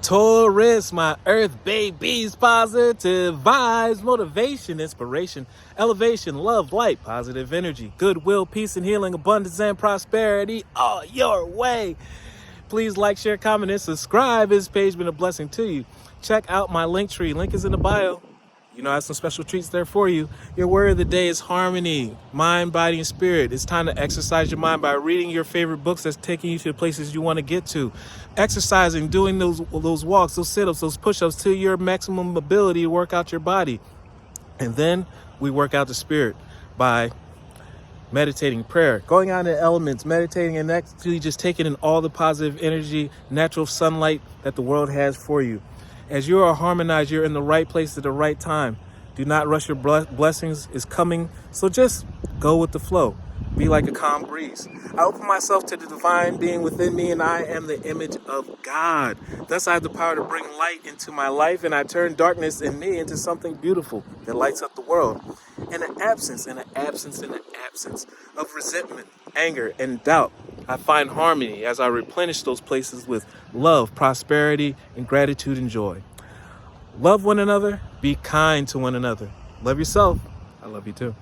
Taurus, my earth babies, positive vibes, motivation, inspiration, elevation, love, light, positive energy, goodwill, peace and healing, abundance and prosperity all your way. Please like, share, comment, and subscribe. This page has been a blessing to you. Check out my LinkTree. Link is in the bio. You know, I have some special treats there for you. Your word of the day is harmony, mind, body, and spirit. It's time to exercise your mind by reading your favorite books that's taking you to the places you want to get to. Exercising, doing those walks, those sit-ups, those push-ups to your maximum ability to work out your body. And then we work out the spirit by meditating, prayer, going out in the elements, meditating, and actually just taking in all the positive energy, natural sunlight that the world has for you. As you are harmonized, you're in the right place at the right time. Do not rush your blessings is coming. So just go with the flow. Be like a calm breeze. I open myself to the divine being within me, and I am the image of God. Thus I have the power to bring light into my life, and I turn darkness in me into something beautiful that lights up the world. In the absence of resentment, anger, and doubt, I find harmony as I replenish those places with love, prosperity, and gratitude and joy. Love one another. Be kind to one another. Love yourself. I love you too.